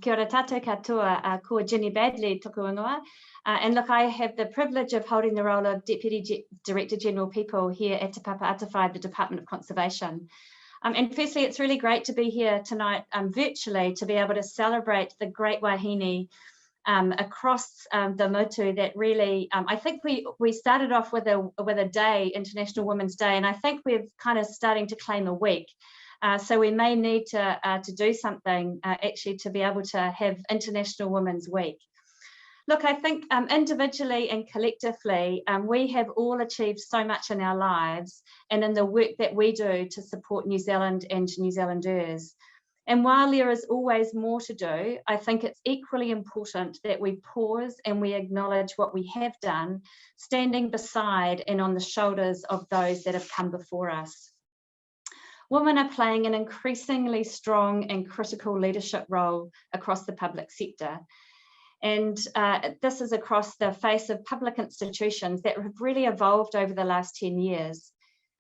Kia ora tātou katoa, ko Ginny Badley tuku ingoa. And look, I have the privilege of holding the role of Deputy Director General People here at Te Papa Atawhai, the Department of Conservation. And firstly, it's really great to be here tonight virtually to be able to celebrate the great wahine across the motu that really, I think we started off with a day, International Women's Day, and I think we're kind of starting to claim a week. So we may need to do something actually to be able to have International Women's Week. Look, I think individually and collectively, we have all achieved so much in our lives and in the work that we do to support New Zealand and New Zealanders. And while there is always more to do, I think it's equally important that we pause and we acknowledge what we have done, standing beside and on the shoulders of those that have come before us. Women are playing an increasingly strong and critical leadership role across the public sector. And this is across the face of public institutions that have really evolved over the last 10 years.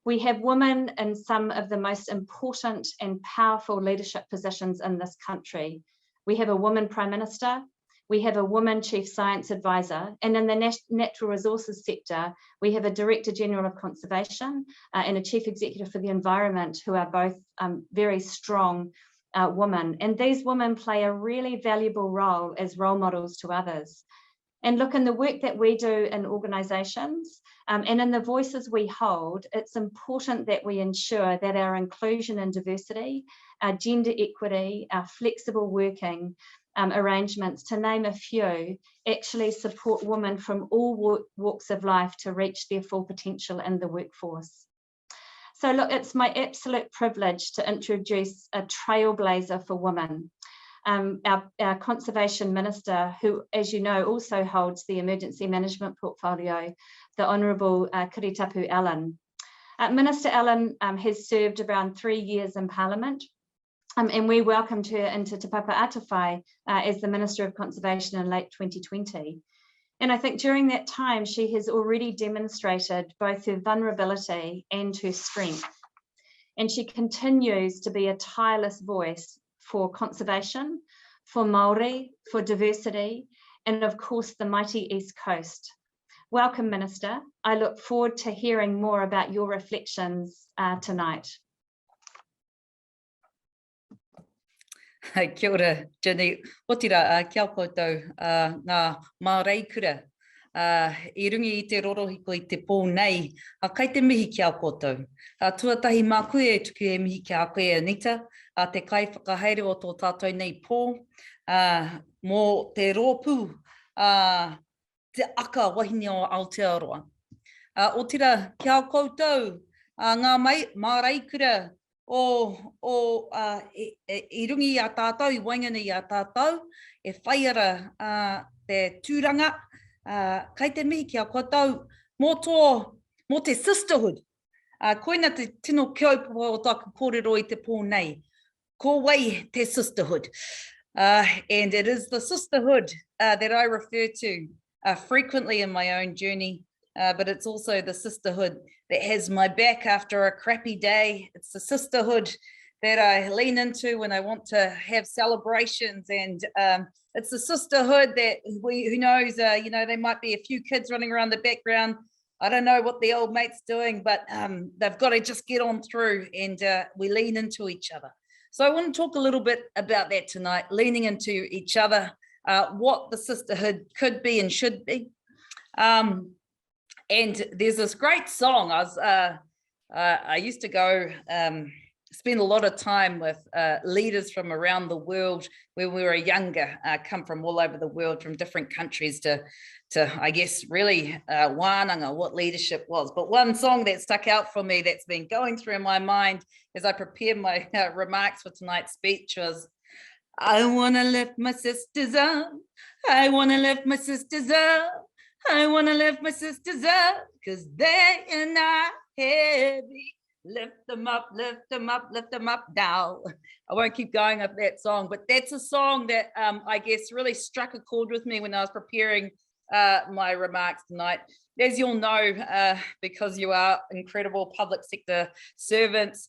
We have women in some of the most important and powerful leadership positions in this country. We have a woman Prime Minister, we have a woman Chief Science Advisor, and in the natural resources sector, we have a Director General of Conservation and a Chief Executive for the Environment, who are both very strong women. And these women play a really valuable role as role models to others. And look, in the work that we do in organisations and in the voices we hold, it's important that we ensure that our inclusion and diversity, our gender equity, our flexible working arrangements, to name a few, actually support women from all walks of life to reach their full potential in the workforce. So look, it's my absolute privilege to introduce a trailblazer for women. Our Conservation Minister, who, as you know, also holds the Emergency Management Portfolio, the Honourable Kiri Allan. Minister Allan has served around 3 years in Parliament, and we welcomed her into Te Papa Atawhai as the Minister of Conservation in late 2020. And I think during that time, she has already demonstrated both her vulnerability and her strength. And she continues to be a tireless voice for conservation, for Māori, for diversity, and of course, the mighty East Coast. Welcome, Minister. I look forward to hearing more about your reflections tonight. Kia ora, Jenny. Otira, kia koutou, ngā māreikura. I rungi I te rorohiko I te pō nei, kai te mihi kia koutou. Tuatahi mā koe e tuku e mihi kia koe Anita, te kai whakahaere o tō tātou nei pō, mō te rōpū, te aka wahine o Aotearoa. Otira, kia koutou, ngā māreikura, I rungi I a tātou, I waingana I a tātou, e whai ara te tūranga, kai te mihi kia koutou, mō te sisterhood. Koina te tino kiaupo o taku kōrero I te pō nei, ko wai te sisterhood. And it is the sisterhood that I refer to frequently in my own journey, but it's also the sisterhood that has my back after a crappy day. It's the sisterhood that I lean into when I want to have celebrations, and it's the sisterhood that who knows, you know, there might be a few kids running around the background. I don't know what the old mate's doing, but they've got to just get on through, and we lean into each other. So I want to talk a little bit about that tonight, leaning into each other, what the sisterhood could be and should be. And there's this great song. I used to go spend a lot of time with leaders from around the world when we were younger, come from all over the world, from different countries to I guess, really wānanga, what leadership was. But one song that stuck out for me that's been going through my mind as I prepared my remarks for tonight's speech was, I want to lift my sisters up. I want to lift my sisters up. I want to lift my sisters up, because they are not heavy. Lift them up, lift them up, lift them up now. I won't keep going up that song, but that's a song that I guess really struck a chord with me when I was preparing my remarks tonight. As you'll know, because you are incredible public sector servants,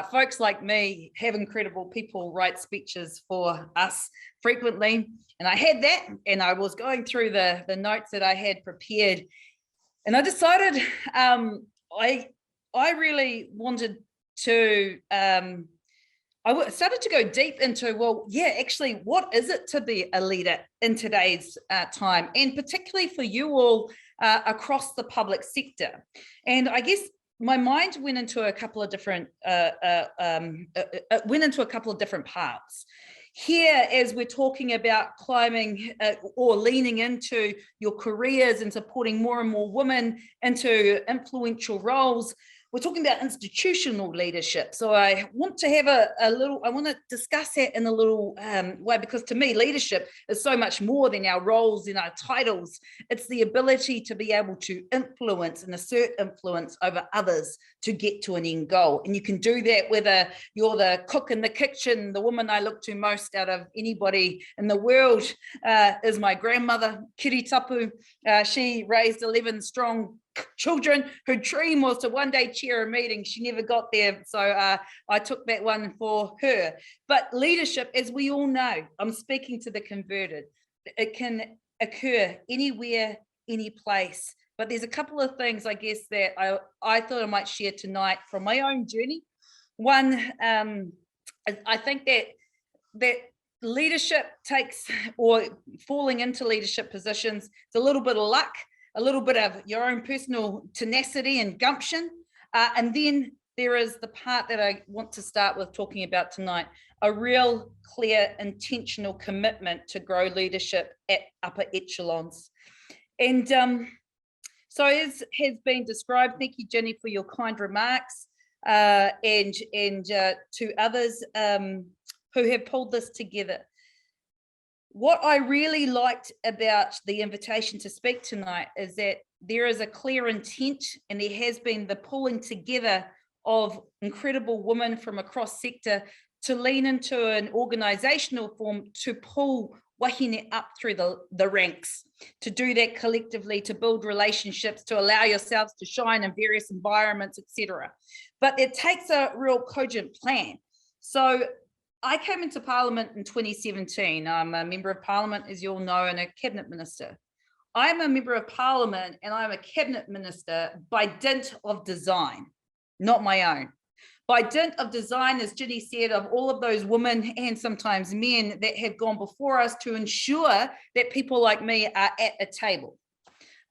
folks like me have incredible people write speeches for us frequently. And I had that, and I was going through the notes that I had prepared, and I decided I really wanted to, I started to go deep into, well, yeah, actually, what is it to be a leader in today's time, and particularly for you all across the public sector. And I guess my mind went into a couple of different paths. Here, as we're talking about climbing or leaning into your careers and supporting more and more women into influential roles, we're talking about institutional leadership. So I want to have I want to discuss that in a little way, because to me, leadership is so much more than our roles and our titles. It's the ability to be able to influence and assert influence over others to get to an end goal. And you can do that whether you're the cook in the kitchen. The woman I look to most out of anybody in the world is my grandmother, Kiri Tapu. She raised 11 strong children. Her dream was to one day chair a meeting. She never got there, so I took that one for her. But leadership, as we all know, I'm speaking to the converted, it can occur anywhere, any place. But there's a couple of things, I guess, that I thought I might share tonight from my own journey. One, I think that leadership takes, or falling into leadership positions, it's a little bit of luck, a little bit of your own personal tenacity and gumption. And then there is the part that I want to start with talking about tonight, a real clear, intentional commitment to grow leadership at upper echelons. And so as has been described, thank you, Jenny, for your kind remarks, and to others who have pulled this together. What I really liked about the invitation to speak tonight is that there is a clear intent, and there has been the pulling together of incredible women from across sector to lean into an organisational form to pull wahine up through the ranks, to do that collectively, to build relationships, to allow yourselves to shine in various environments, etc. But it takes a real cogent plan. So I came into Parliament in 2017. I'm a member of Parliament, as you all know, and a cabinet minister. I'm a member of Parliament and I'm a cabinet minister by dint of design, not my own. By dint of design, as Ginny said, of all of those women and sometimes men that have gone before us to ensure that people like me are at a table.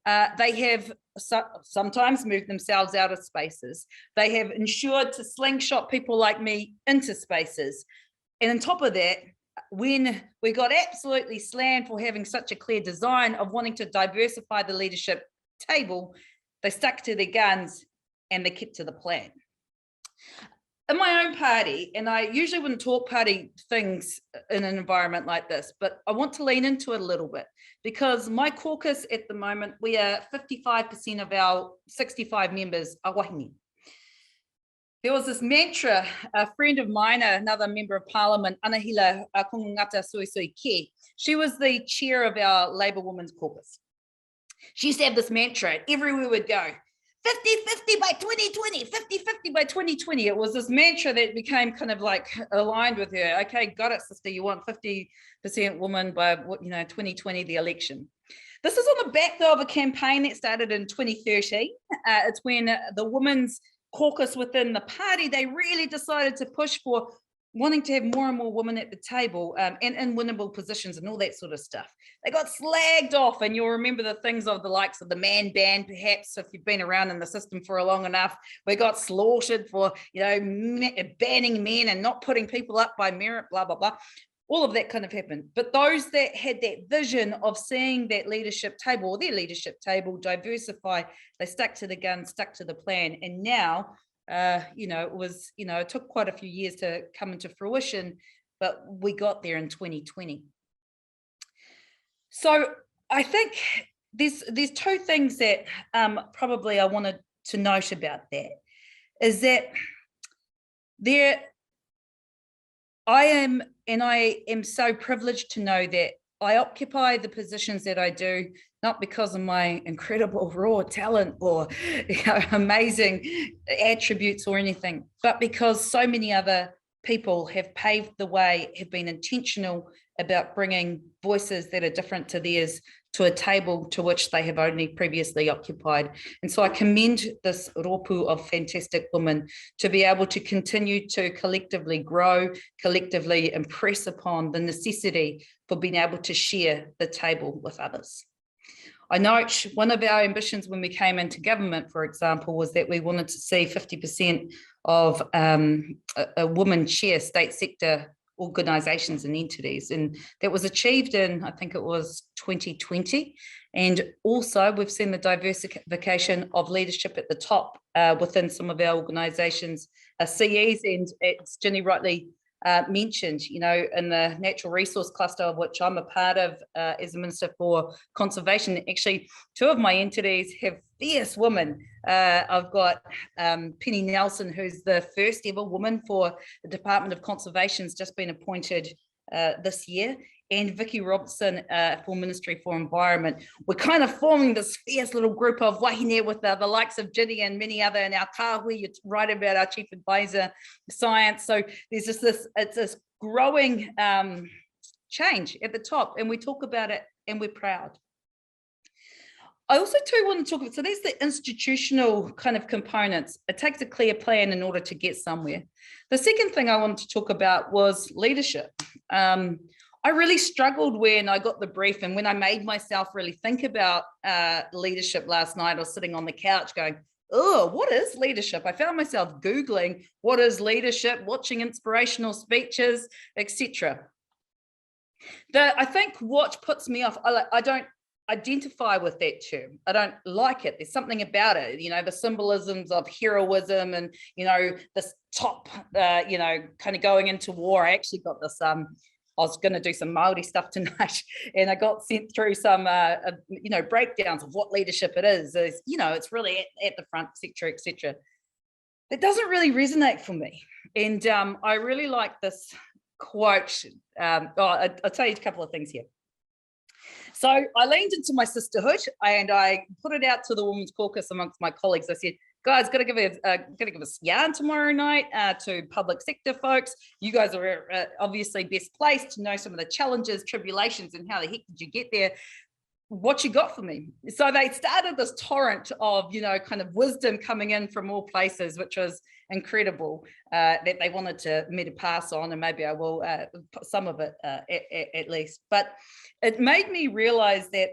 They have sometimes moved themselves out of spaces. They have ensured to slingshot people like me into spaces. And on top of that, when we got absolutely slammed for having such a clear design of wanting to diversify the leadership table, they stuck to their guns and they kept to the plan. In my own party, and I usually wouldn't talk party things in an environment like this, but I want to lean into it a little bit, because my caucus at the moment, we are 55% of our 65 members are wahine. There was this mantra, a friend of mine, another member of Parliament, Anahila Kongangata Suisui Ke, she was the chair of our Labour Women's Caucus. She used to have this mantra everywhere we'd go, 50-50 by 2020, 50-50 by 2020. It was this mantra that became kind of like aligned with her. Okay, got it, sister, you want 50% women by 2020, the election. This is on the back though of a campaign that started in 2013. It's when the Women's Caucus within the party, they really decided to push for wanting to have more and more women at the table, and in winnable positions and all that sort of stuff. They got slagged off, and you'll remember the things of the likes of the man ban, perhaps, if you've been around in the system for long enough. We got slaughtered for, banning men and not putting people up by merit, blah, blah, blah. All of that kind of happened. But those that had that vision of seeing that leadership table, or their leadership table, diversify, they stuck to the gun, stuck to the plan. And now, it took quite a few years to come into fruition, but we got there in 2020. So I think there's two things that probably I wanted to note about that, is that I am so privileged to know that I occupy the positions that I do, not because of my incredible raw talent or amazing attributes or anything, but because so many other people have paved the way, have been intentional about bringing voices that are different to theirs to a table to which they have only previously occupied. And so I commend this rōpū of fantastic women to be able to continue to collectively grow, collectively impress upon the necessity for being able to share the table with others. I note one of our ambitions when we came into government, for example, was that we wanted to see 50% of a woman chair state sector organisations and entities, and that was achieved in, I think it was 2020. And also we've seen the diversification of leadership at the top within some of our organisations, CEs, and as Ginny rightly mentioned, you know, in the natural resource cluster, of which I'm a part of as a Minister for Conservation. Actually, two of my entities have fierce women. I've got Penny Nelson, who's the first ever woman for the Department of Conservation, has just been appointed this year, and Vicky Robertson for Ministry for Environment. We're kind of forming this fierce little group of wahine with the likes of Ginny and many other, and our kahui, you're right about our Chief Advisor, Science. So there's just it's this growing change at the top, and we talk about it and we're proud. I also too want to talk about, so there's the institutional kind of components. It takes a clear plan in order to get somewhere. The second thing I wanted to talk about was leadership. I really struggled when I got the brief, and when I made myself really think about leadership last night. I was sitting on the couch going, oh, what is leadership? I found myself Googling, what is leadership, watching inspirational speeches, etc. I think what puts me off, I don't identify with that term. I don't like it. There's something about it, you know, the symbolisms of heroism and, you know, this top, you know, kind of going into war. I actually got this, I was going to do some Māori stuff tonight, and I got sent through some, you know, breakdowns of what leadership it is. You know, it's really at the front, etc., etc. It doesn't really resonate for me. And I really like this quote. I'll tell you a couple of things here. So I leaned into my sisterhood and I put it out to the Women's Caucus amongst my colleagues. I said, guys, gotta give us yarn tomorrow night to public sector folks. You guys are obviously best placed to know some of the challenges, tribulations, and how the heck did you get there? What you got for me? So they started this torrent of, you know, kind of wisdom coming in from all places, which was incredible, that they wanted me to pass on, and maybe I will put some of it at least. But it made me realize that,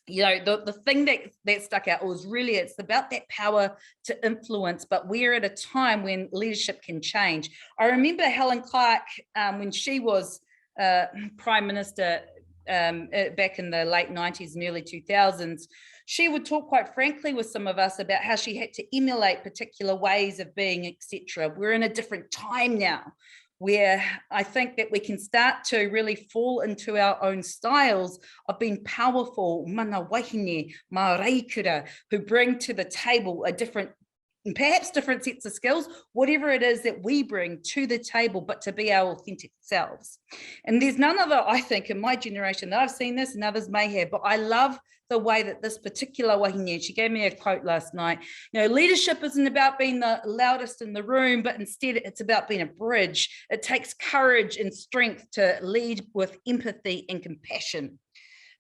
you know, the thing that stuck out was really, it's about that power to influence, but we're at a time when leadership can change. I remember Helen Clark, when she was Prime Minister, back in the late 90s and early 2000s, she would talk quite frankly with some of us about how she had to emulate particular ways of being, etc. We're in a different time now, where I think that we can start to really fall into our own styles of being powerful, mana wahine, maraikura, who bring to the table a different, perhaps different sets of skills, whatever it is that we bring to the table, but to be our authentic selves. And there's none other, I think, in my generation that I've seen this, and others may have, but I love the way that this particular wahine, she gave me a quote last night, you know, leadership isn't about being the loudest in the room, but instead it's about being a bridge. It takes courage and strength to lead with empathy and compassion.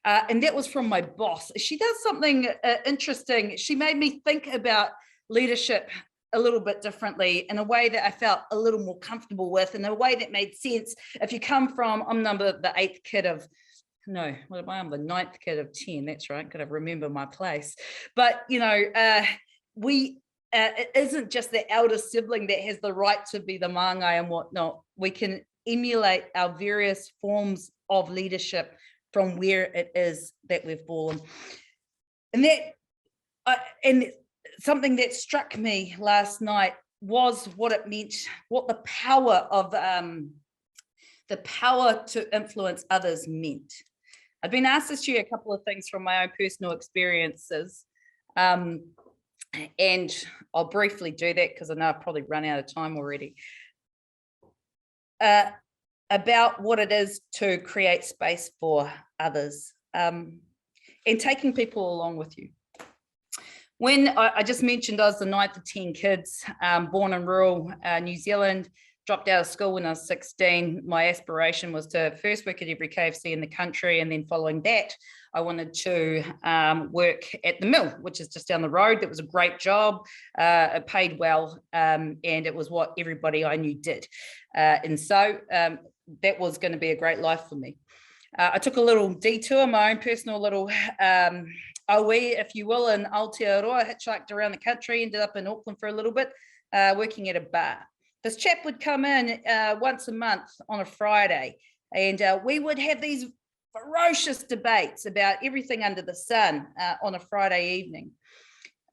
And that was from my boss. She does something interesting. She made me think about leadership a little bit differently, in a way that I felt a little more comfortable with, in a way that made sense. If you come from, I'm the 8th kid of, no, what am I? I'm the 9th kid of 10. That's right. Got to remember my place. But, you know, it isn't just the elder sibling that has the right to be the māngai and whatnot. We can emulate our various forms of leadership from where it is that we've fallen. And that, and something that struck me last night was what it meant, what the power of the power to influence others meant. I've been asked to share a couple of things from my own personal experiences, and I'll briefly do that because I know I've probably run out of time already. about what it is to create space for others, and taking people along with you. When I just mentioned I was the 9th of 10 kids, born in rural New Zealand, dropped out of school when I was 16. My aspiration was to first work at every KFC in the country, and then following that, I wanted to work at the mill, which is just down the road. That was a great job. It paid well, and it was what everybody I knew did. And so that was going to be a great life for me. I took a little detour, my own personal little OE, if you will, in Aotearoa, hitchhiked around the country, ended up in Auckland for a little bit, working at a bar. This chap would come in once a month on a Friday, and we would have these ferocious debates about everything under the sun on a Friday evening.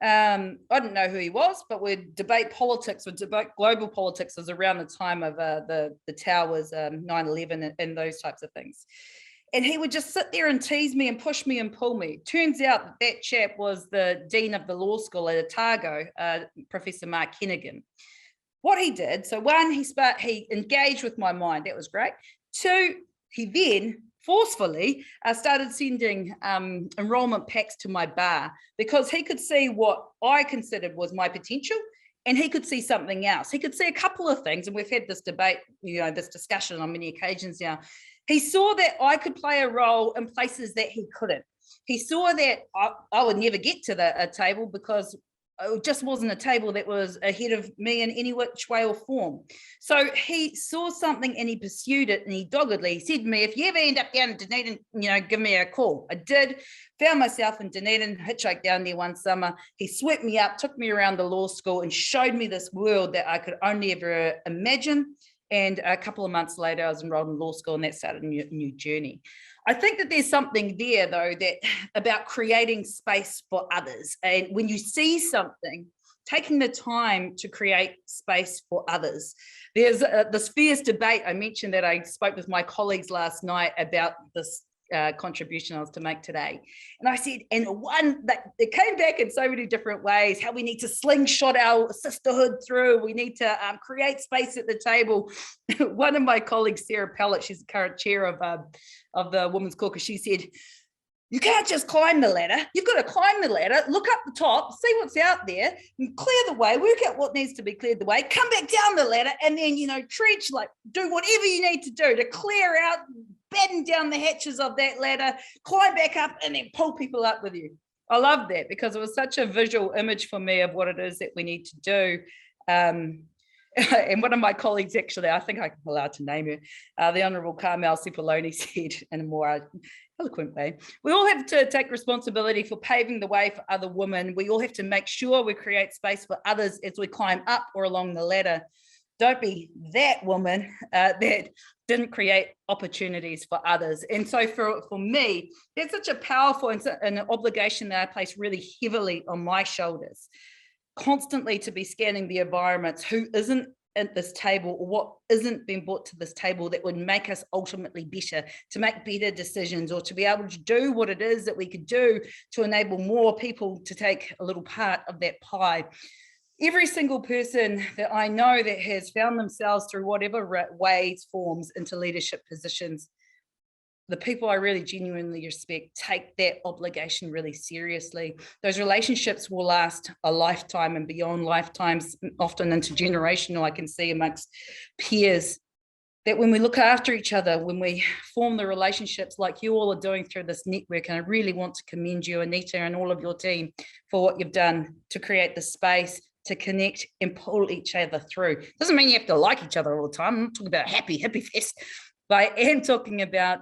I didn't know who he was, but we'd debate politics, we'd debate global politics. It was around the time of the towers, 9/11 and those types of things. And he would just sit there and tease me and push me and pull me. Turns out that chap was the dean of the law school at Otago, Professor Mark Hennigan. What he did, so one, he engaged with my mind. That was great. Two, he then forcefully started sending enrollment packs to my bar, because he could see what I considered was my potential, and he could see something else. He could see a couple of things, and we've had this debate, this discussion on many occasions now. He saw that I could play a role in places that he couldn't. He saw that I would never get to a table, because it just wasn't a table that was ahead of me in any which way or form. So he saw something and he pursued it, and he doggedly said to me, if you ever end up down in Dunedin, give me a call. I did, found myself in Dunedin, hitchhiked down there one summer. He swept me up, took me around the law school and showed me this world that I could only ever imagine. And a couple of months later, I was enrolled in law school, and that started a new journey. I think that there's something there, though, that about creating space for others. And when you see something, taking the time to create space for others. There's this fierce debate. I mentioned that I spoke with my colleagues last night about this contribution I was to make today. And I said, and one that it came back in so many different ways, how we need to slingshot our sisterhood through, we need to create space at the table. One of my colleagues, Sarah Pellett, she's the current chair of the Women's Caucus, she said, you can't just climb the ladder. You've got to climb the ladder, look up the top, see what's out there, and clear the way, work out what needs to be cleared the way, come back down the ladder, and then, trench, do whatever you need to do to clear out, batten down the hatches of that ladder, climb back up, and then pull people up with you. I love that, because it was such a visual image for me of what it is that we need to do. And one of my colleagues, actually, I think I'm allowed to name her, the Honourable Carmel Cipollone, said in a more eloquent way, we all have to take responsibility for paving the way for other women. We all have to make sure we create space for others as we climb up or along the ladder. Don't be that woman that didn't create opportunities for others. And so for me, that's such a powerful and an obligation that I place really heavily on my shoulders, constantly to be scanning the environments, who isn't at this table, or what isn't being brought to this table that would make us ultimately better, to make better decisions, or to be able to do what it is that we could do to enable more people to take a little part of that pie. Every single person that I know that has found themselves through whatever ways, forms, into leadership positions, the people I really genuinely respect take that obligation really seriously. Those relationships will last a lifetime and beyond lifetimes, often intergenerational. I can see amongst peers that when we look after each other, when we form the relationships like you all are doing through this network, and I really want to commend you, Anita, and all of your team for what you've done to create the space to connect and pull each other through. Doesn't mean you have to like each other all the time. I'm not talking about happy fest. But I am talking about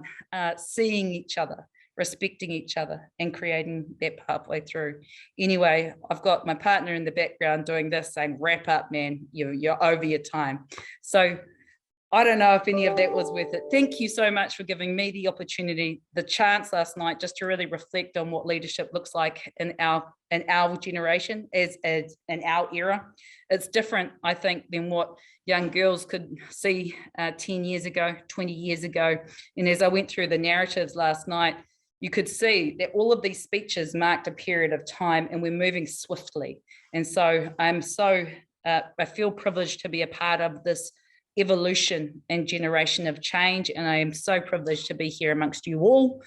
seeing each other, respecting each other, and creating that pathway through. Anyway, I've got my partner in the background doing this, saying, wrap up, man, you're over your time. So I don't know if any of that was worth it. Thank you so much for giving me the opportunity, the chance last night, just to really reflect on what leadership looks like in our generation, as in our era. It's different, I think, than what young girls could see 10 years ago, 20 years ago. And as I went through the narratives last night, you could see that all of these speeches marked a period of time, and we're moving swiftly. And so I feel privileged to be a part of this evolution and generation of change, and I am so privileged to be here amongst you all,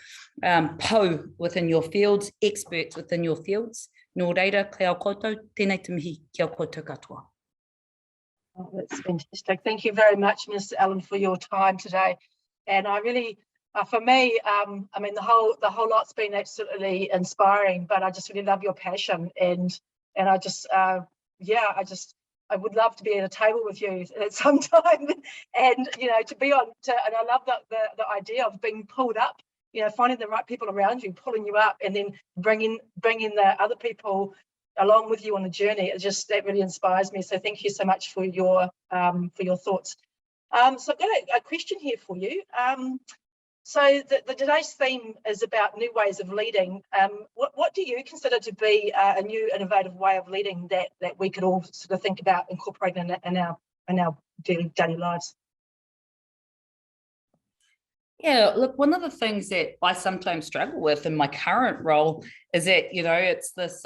within your fields, experts within your fields. Nō reira, kia koutou, tēnei te mihi, kia koutou katoa. Oh, that's fantastic. Thank you very much, Minister Allan, for your time today. And I really, for me, I mean, the whole lot's been absolutely inspiring, but I just really love your passion, and I just, I would love to be at a table with you at some time, and to be on. And I love the idea of being pulled up. Finding the right people around you, pulling you up, and then bringing the other people along with you on the journey. That really inspires me. So thank you so much for your thoughts. So I've got a question here for you. So today's theme is about new ways of leading. What do you consider to be a new innovative way of leading that we could all sort of think about incorporating in our daily lives? Yeah, look, one of the things that I sometimes struggle with in my current role is that, it's this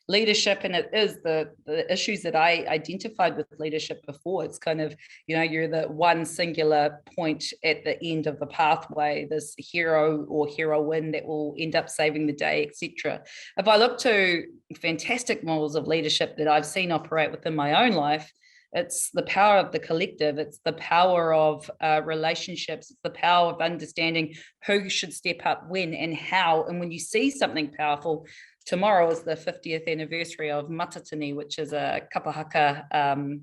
leadership, and it is the issues that I identified with leadership before. It's kind of, you're the one singular point at the end of the pathway, this hero or heroine that will end up saving the day, etc. If I look to fantastic models of leadership that I've seen operate within my own life, it's the power of the collective. It's the power of relationships. It's the power of understanding who should step up when and how. And when you see something powerful, tomorrow is the 50th anniversary of Matatini, which is a kapahaka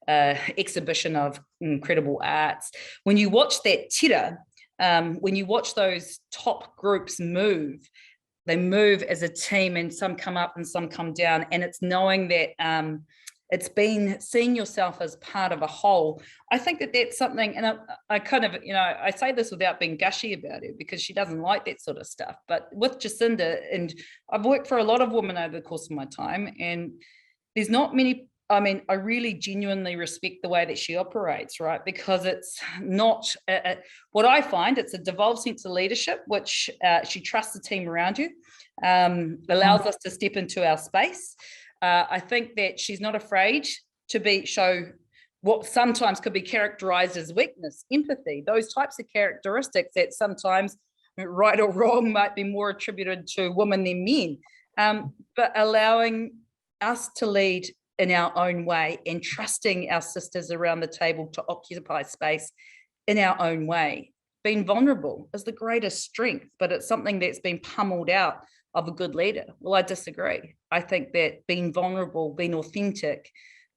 exhibition of incredible arts. When you watch that tira, when you watch those top groups move, they move as a team, and some come up and some come down. And it's knowing that it's been seeing yourself as part of a whole. I think that that's something, and I kind of, I say this without being gushy about it because she doesn't like that sort of stuff. But with Jacinda, and I've worked for a lot of women over the course of my time, and there's not many, I really genuinely respect the way that she operates, right? Because it's not, what I find, it's a devolved sense of leadership, which she trusts the team around you, allows us to step into our space. I think that she's not afraid to show what sometimes could be characterized as weakness, empathy, those types of characteristics that sometimes, right or wrong, might be more attributed to women than men, but allowing us to lead in our own way and trusting our sisters around the table to occupy space in our own way. Being vulnerable is the greatest strength, but it's something that's been pummeled out of a good leader. Well, I disagree. I think that being vulnerable, being authentic,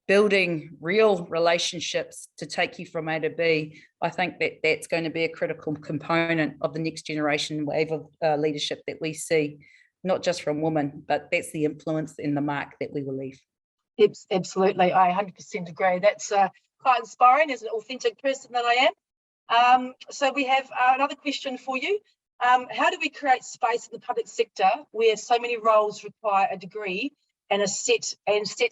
building real relationships to take you from A to B, I think that that's going to be a critical component of the next generation wave of leadership that we see, not just from women, but that's the influence in the mark that we will leave. Absolutely, I 100% agree. That's quite inspiring as an authentic person that I am. So we have another question for you. How do we create space in the public sector where so many roles require a degree and set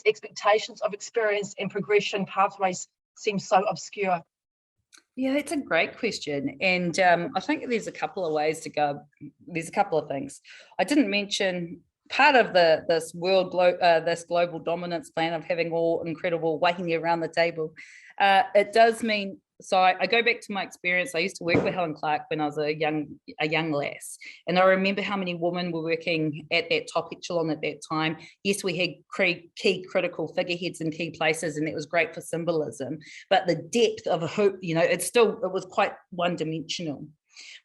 expectations of experience and progression pathways seem so obscure? Yeah, it's a great question. And I think there's a couple of ways to go. There's a couple of things. I didn't mention part of this global dominance plan of having all incredible wahine around the table. It does mean, so I go back to my experience. I used to work with Helen Clark when I was a young lass, and I remember how many women were working at that top echelon at that time. Yes, we had key critical figureheads in key places, and it was great for symbolism. But the depth of who, it was quite one-dimensional.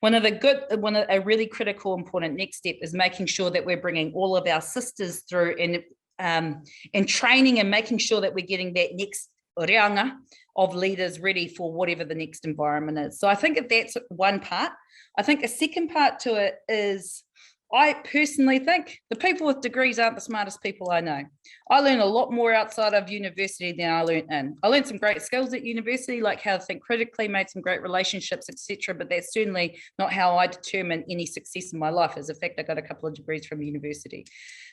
A really critical, important next step is making sure that we're bringing all of our sisters through and training and making sure that we're getting that next reanga of leaders ready for whatever the next environment is. So I think that that's one part. I think a second part to it is, I personally think the people with degrees aren't the smartest people I know. I learned a lot more outside of university than I learned in. I learned some great skills at university, like how to think critically, made some great relationships, etc. But that's certainly not how I determine any success in my life. As a fact, I got a couple of degrees from university.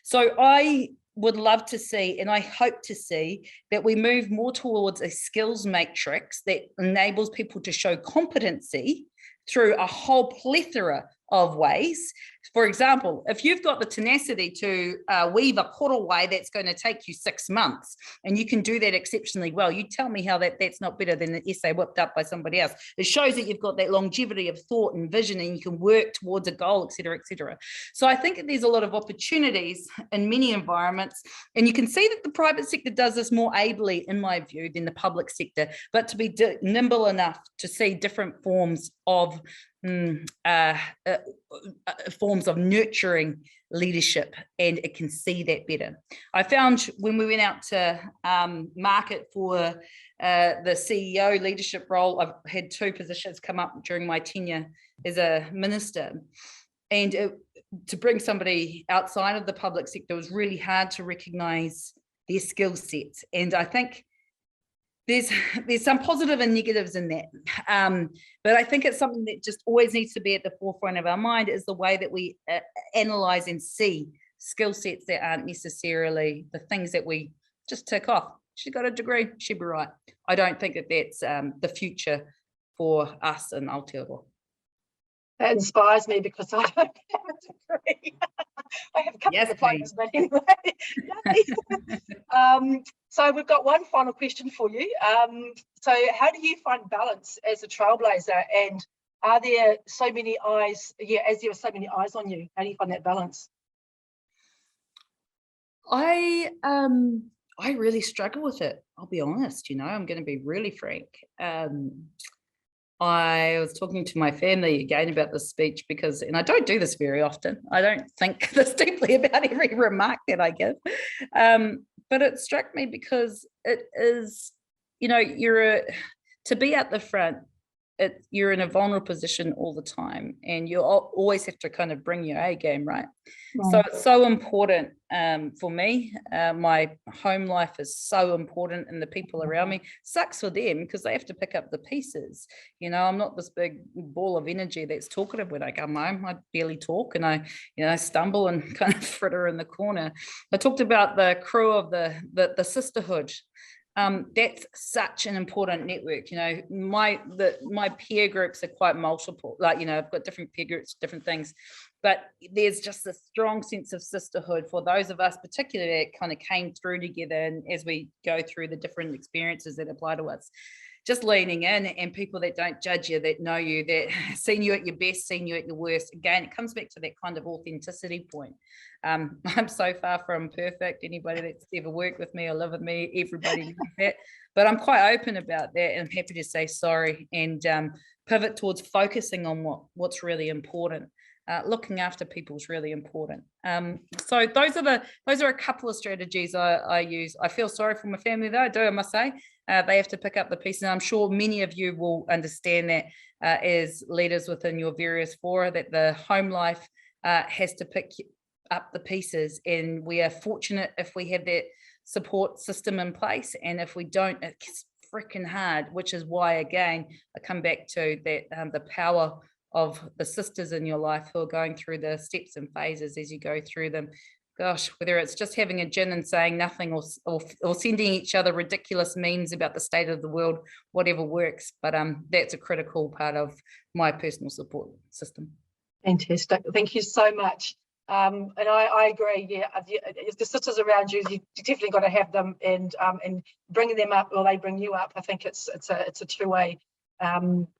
So I would love to see, and I hope to see, that we move more towards a skills matrix that enables people to show competency through a whole plethora of ways For example, if you've got the tenacity to weave a korowai that's going to take you 6 months, and you can do that exceptionally well, you tell me how that's not better than the essay whipped up by somebody else. It shows that you've got that longevity of thought and vision, and you can work towards a goal, et cetera, et cetera. So I think that there's a lot of opportunities in many environments, and you can see that the private sector does this more ably, in my view, than the public sector, but to be nimble enough to see different forms of nurturing leadership, and it can see that better. I found when we went out to market for the CEO leadership role, I've had 2 positions come up during my tenure as a minister, and to bring somebody outside of the public sector was really hard to recognise their skill sets, and I think there's some positive and negatives in that, but I think it's something that just always needs to be at the forefront of our mind, is the way that we analyse and see skill sets that aren't necessarily the things that we just tick off. She's got a degree, she'd be right. I don't think that that's the future for us in Aotearoa. That inspires me, because I don't have a degree. I have a couple of diplomas, but anyway. So we've got one final question for you. So how do you find balance as a trailblazer, and are there so many eyes, as there are so many eyes on you, how do you find that balance? I really struggle with it, I'll be honest, I'm going to be really frank. I was talking to my family again about this speech because, and I don't do this very often, I don't think this deeply about every remark that I give, but it struck me because it is, to be at the front, you're in a vulnerable position all the time, and you always have to kind of bring your A game, right? So it's so important for me. My home life is so important, and the people around me, sucks for them because they have to pick up the pieces. I'm not this big ball of energy that's talkative when I come home. I barely talk, and I stumble and kind of fritter in the corner. I talked about the crew of the sisterhood. That's such an important network. My peer groups are quite multiple, I've got different peer groups, different things, but there's just a strong sense of sisterhood for those of us particularly that kind of came through together, and as we go through the different experiences that apply to us, just leaning in, and people that don't judge you, that know you, that seen you at your best, seen you at your worst. Again, it comes back to that kind of authenticity point. I'm so far from perfect. Anybody that's ever worked with me or lived with me, everybody knows that. But I'm quite open about that, and I'm happy to say sorry and pivot towards focusing on what's really important. Looking after people is really important. So those are a couple of strategies I use. I feel sorry for my family though, I must say. They have to pick up the pieces, and I'm sure many of you will understand that as leaders within your various fora, that the home life has to pick up the pieces, and we are fortunate if we have that support system in place, and if we don't, it's freaking hard, which is why, again, I come back to that the power of the sisters in your life who are going through the steps and phases as you go through them. Gosh, whether it's just having a gin and saying nothing, or sending each other ridiculous memes about the state of the world, whatever works. But that's a critical part of my personal support system. Fantastic. Thank you so much. And I agree. Yeah, if the sisters around you, you definitely got to have them, and bringing them up, or they bring you up. I think it's a two-way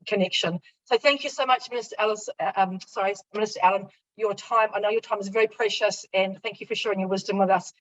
connection. So thank you so much, Minister Allan. Your time. I know your time is very precious, and thank you for sharing your wisdom with us.